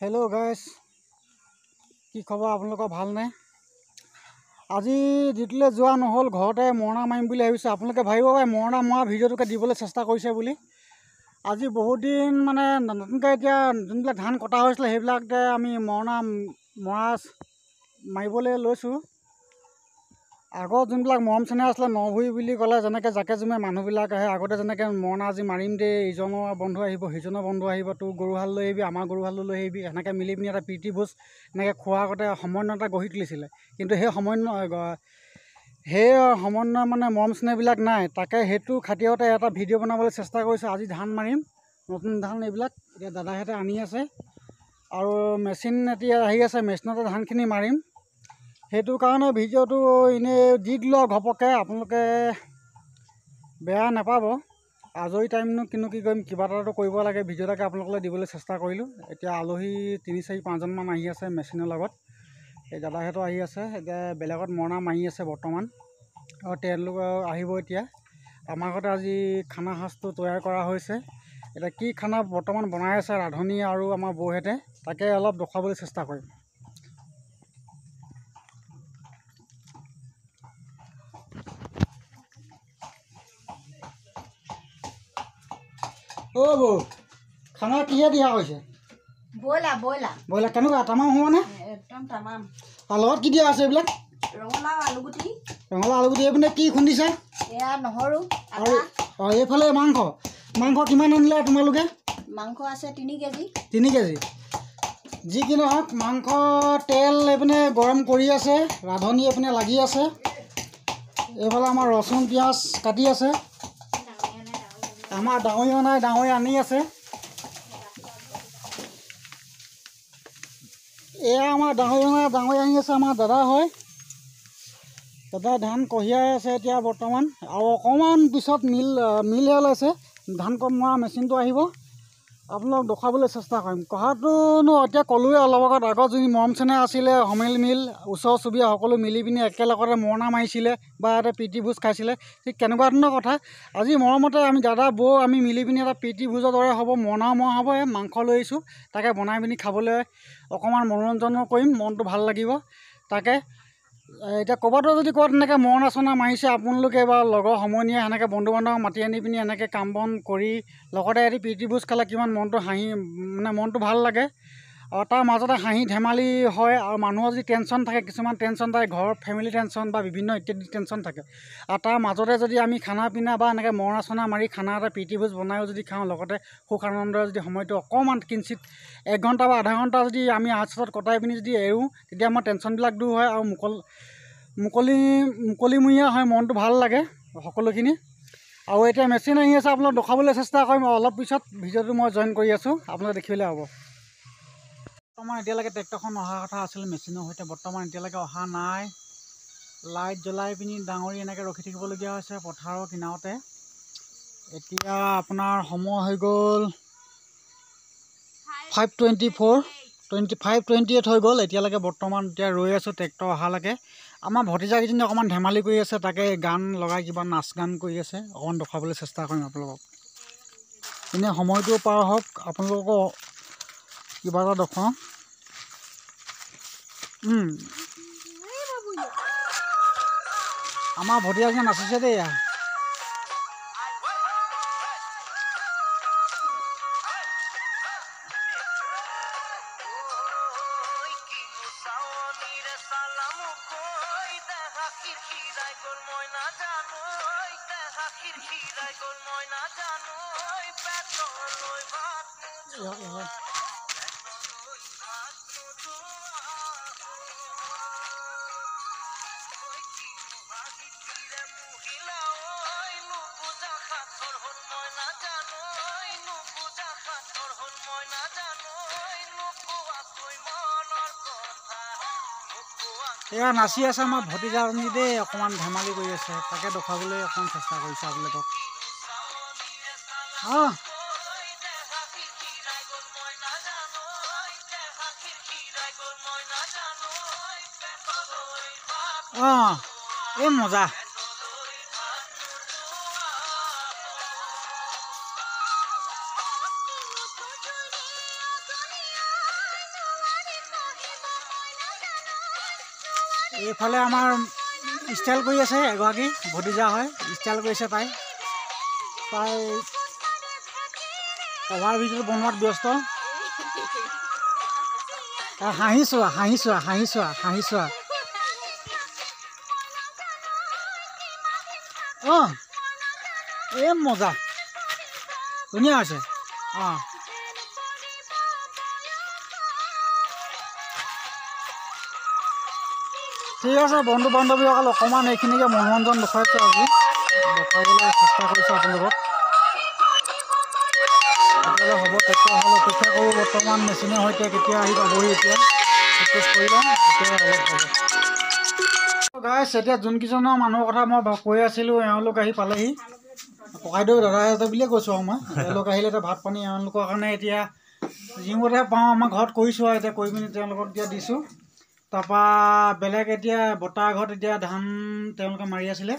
Hello' guys, কি খবৰ আপোনালোকৰ ভালনে? আজি ডিউটিলৈ যোৱা নহ'ল, ঘৰতে মৰণা মাৰিম বুলি ভাবিছোঁ। আপোনালোকে ভাবিব পাৰে মৰণা মৰা ভিডিঅ'টোকে দিবলৈ চেষ্টা কৰিছে বুলি। আজি বহুত দিন মানে নতুনকৈ এতিয়া যোনবিলাক ধান কটা হৈছিলে সেইবিলাকতে আমি মৰণা মাৰিবলৈ লৈছোঁ। আগত যোনবিলাক মৰম চেনেহ আছিলে নভুই বুলি ক'লে যেনেকৈ জাকে জুমে মানুহবিলাক আহে, আগতে যেনেকৈ মৰণা আজি মাৰিম দেই, ইজনৰ বন্ধু আহিব সিজনৰ বন্ধু আহিব, তোৰ গৰু হাল লৈ আহিবি আমাৰ গৰু হালো লৈ আহিবি, এনেকৈ মিলি পিনি এটা প্ৰীতি ভোজ এনেকৈ খোৱাৰ আগতে সমন্বয় এটা গঢ়ি তুলিছিলে। কিন্তু সেই সমন্বয় মানে মৰম চেনেহবিলাক নাই। তাকে সেইটো খাতিৰতে এটা ভিডিঅ' বনাবলৈ চেষ্টা কৰিছোঁ। আজি ধান মাৰিম, নতুন ধান এইবিলাক এতিয়া দাদাহঁতে আনি আছে আৰু মেচিন এতিয়া আহি আছে, মেচিনতে ধানখিনি মাৰিম। সেইটো কাৰণে ভিডিঅ'টো এনেই দি দিলোঁ আৰু ঘপককৈ, আপোনালোকে বেয়া নাপাব। আজৰি টাইমনো কিনো কি কৰিম, কিবা এটাতো কৰিব লাগে, ভিডিঅ' এটাকে আপোনালোকলৈ দিবলৈ চেষ্টা কৰিলোঁ। এতিয়া আলহী 3-4-5জনমান আহি আছে মেচিনৰ লগত, এই দাদাহঁতো আহি আছে। এতিয়া বেলেগত মৰণা মাৰি আছে বৰ্তমান, আৰু তেওঁলোক আহিব এতিয়া। আমাৰ ঘৰতে আজি খানা সাজটো তৈয়াৰ কৰা হৈছে। এতিয়া কি খানা বৰ্তমান বনাই আছে ৰান্ধনি আৰু আমাৰ বৌহঁতে, তাকে অলপ দেখুৱাবলৈ চেষ্টা কৰিম। অ' বৌ, খানা কিহে দিয়া হৈছে? ব্ৰইলাৰ কেনেকুৱা, তামাম হ'বনে? একদম তামাম। আৰু লগত কি দিয়া আছে এইবিলাক? ৰঙালাও আলুগুটি এইপিনে কি খুন্দিছে? এয়া নহৰু, আৰু এইফালে মাংস কিমান আনিলে তোমালোকে? মাংস আছে 3 কেজি। 3 কেজি। যি কি নহওক, মাংস তেল এইপিনে গৰম কৰি আছে, ৰান্ধনি এইপিনে লাগি আছে। এইফালে আমাৰ ৰচুন পিঁয়াজ কাটি আছে। আমাৰ ডাঙৰি নাই, ডাঙৰি আনি আছে। এয়া আমাৰ ডাঙৰি আনি আছে, আমাৰ দাদা হয়। দাদা ধান কঢ়িয়াই আছে এতিয়া বৰ্তমান, আৰু অকণমান পিছত মিলহে ওলাইছে, ধান মৰা মেচিনটো আহিব। আপোনালোক দেখুৱাবলৈ চেষ্টা কৰিম। কঢ়াটোনো এতিয়া ক'লোৱে অলপ আগত যোন মৰম চেনেহ আছিলে, সমিল মিল ওচৰ চুবুৰীয়া সকলো মিলি পিনি একেলগতে মৰণা মাৰিছিলে বা এটা প্ৰীতি ভোজ খাইছিলে। ঠিক তেনেকুৱা ধৰণৰ কথা। আজি মৰমতে আমি দাদা বৌ আমি মিলি পিনি এটা প্ৰীতি ভোজৰ দৰে হ'ব, মৰণাও মৰা হ'ব। মাংস লৈ আহিছোঁ, তাকে বনাই পিনি খাবলৈ অকণমান মনোৰঞ্জনো কৰিম, মনটো ভাল লাগিব। তাকে এতিয়া ক'ৰবাতো যদি ক'ৰবাত এনেকৈ মৰণা চৰণা মাৰিছে আপোনালোকে বা লগৰ সমনীয়াই সেনেকৈ বন্ধু বান্ধৱক মাতি আনি পিনি এনেকৈ কাম বন কৰি লগতে এটি প্ৰীতি ভোজ খালে কিমান মনটো ভাল লাগে। আৰু তাৰ মাজতে হাঁহি ধেমালি হয়। আৰু মানুহৰ যদি টেনশ্যন থাকে, কিছুমান টেনশ্যন থাকে, ঘৰৰ ফেমিলি টেনশ্যন বা বিভিন্ন ইত্যাদি টেনশ্যন থাকে, আৰু তাৰ মাজতে যদি আমি খানা পিনা বা এনেকৈ মৰণা চৰণা মাৰি খানা এটা প্ৰীতি ভোজ বনায়ো যদি খাওঁ, লগতে সুখ আনন্দৰে যদি সময়টো অকণমান কিঞ্চিত 1 ঘণ্টা বা আধা ঘণ্টা যদি আমি আঁত কটাই পিনি যদি এৰোঁ, তেতিয়া আমাৰ টেনশ্যনবিলাক দূৰ হয় আৰু মুকলিমূৰীয়া হয়, মনটো ভাল লাগে সকলোখিনি। আৰু এতিয়া মেচিন আহি আছে, আপোনাক দেখুৱাবলৈ চেষ্টা কৰিম। অলপ পিছত ভিডিঅ'টো মই জইন কৰি আছোঁ, আপোনালোকে দেখিবলৈ হ'ব। বৰ্তমান এতিয়ালৈকে ট্ৰেক্টৰখন অহা কথা আছিল মেচিনৰ সৈতে, বৰ্তমান এতিয়ালৈকে অহা নাই। লাইট জ্বলাই পিনি ডাঙৰি এনেকৈ ৰখি থাকিবলগীয়া হৈছে পথাৰৰ কিনাৰতে। এতিয়া আপোনাৰ সময় হৈ গ'ল 5:28 হৈ গ'ল। এতিয়ালৈকে বৰ্তমান এতিয়া ৰৈ আছোঁ ট্ৰেক্টৰ অহালৈকে। আমাৰ ভতিজাকেইজনী অকণমান ধেমালি কৰি আছে, তাকে গান লগাই কিবা নাচ গান কৰি আছে, অকণমান দেখুৱাবলৈ চেষ্টা কৰিম আপোনালোকক। এনেই সময়টো পাৰ হওক, আপোনালোকক কিবা এটা দেখুৱাওঁ। আমাৰ ভতিজাকেইজনী নাচিছে দেই। এয়া নাচি আছে আমাৰ ভতিজাজনী দেই, অকণমান ধেমালি কৰি আছে, তাকে দেখুৱাবলৈ অকণমান চেষ্টা কৰিছোঁ আপোনালোকক। এই মজা। এইফালে আমাৰ ষ্টাইল কৰি আছে এগৰাকী ভতিজা হয়, ষ্টাইল কৰিছে তাই কভাৰ ভিডিঅ' বনোৱাত ব্যস্ত। হাঁহি চোৱা অঁ এই মজা ধুনীয়া হৈছে। অঁ ঠিক আছে বন্ধু বান্ধৱীসকল, অকণমান এইখিনিকে মনোৰঞ্জন দেখুৱাইছোঁ আজি, দেখাবলৈ চেষ্টা কৰিছোঁ আপোনালোকক। তেতিয়াহ'লে হ'ব, তেতিয়াহ'লে অপেক্ষা কৰোঁ। বৰ্তমান মেচিনৰ সৈতে কেতিয়া আহি পাবহি এতিয়া প্ৰেক্টিছ কৰি লওঁ, তেতিয়া অলপ হ'ব। গাইছ এতিয়া যোনকেইজনৰ মানুহৰ কথা মই কৈ আছিলোঁ এওঁলোক আহি পালেহি। ককাইদেউ দাদাহঁতে বুলিয়ে কৈছোঁ আৰু মই। তেওঁলোক আহিলে এতিয়া ভাত পানী এওঁলোকৰ কাৰণে এতিয়া যিমতে পাওঁ আমাৰ ঘৰত কৰিছোঁ আৰু এতিয়া কৰি পিনি তেওঁলোকক এতিয়া দিছোঁ। তাৰপৰা বেলেগ এতিয়া বতাহ ঘৰত এতিয়া ধান তেওঁলোকে মাৰি আছিলে,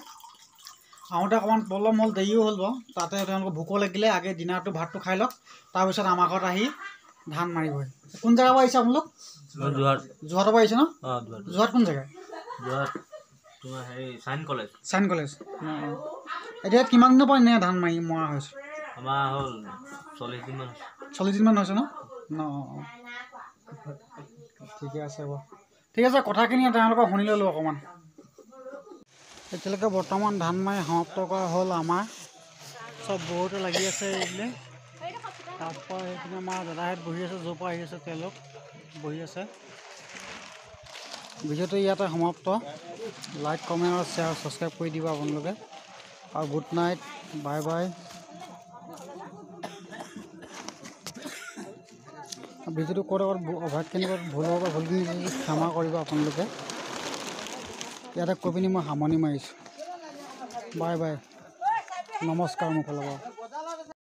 আহোঁতে অকণমান প্ৰব্লেম হ'ল, দেৰিও হ'ল বাৰু। তাতে তেওঁলোকৰ ভোকো লাগিলে, আগে দিনাৰটো ভাতটো খাই লওক, তাৰপিছত আমাৰ ঘৰত আহি ধান মাৰিবহি। কোন জেগাৰ পৰা আহিছে আপোনালোক? যোৰহাটৰ পৰা আহিছে ন? যোৰহাট কোন জেগা? Sign college. এতিয়া কিমান দিনৰ পৰা এনে ধান মৰা হৈছে? আমাৰ হ'ল 40 দিনমান হৈছে ন? ঠিকে আছে বাৰু, ঠিক আছে। কথাখিনি তেওঁলোকক শুনি ল'লোঁ অকণমান। এতিয়ালৈকে বৰ্তমান ধান মাৰি সমাপ্ত কৰা হ'ল আমাৰ, চব বহুতে লাগি আছে এইবিলাক। তাৰপৰা সেইখিনি আমাৰ দাদাহঁত বহি আছে, য'ৰ পৰা আহি আছে তেওঁলোক বহি আছে। ভিডিঅ'টো ইয়াতে সমাপ্ত। লাইক কমেণ্ট আৰু শ্বেয়াৰ ছাবস্ক্ৰাইব কৰি দিব আপোনালোকে, আৰু গুড নাইট, বাই বাই। ভিডিঅ'টো ক'ত অভাগখিনি ভুল হ'ব, ভুলখিনি ক্ষমা কৰিব আপোনালোকে। ইয়াতে কৈ পিনি মই সামৰণি মাৰিছোঁ। বাই বাই, নমস্কাৰ মোৰ ফালৰ পৰা।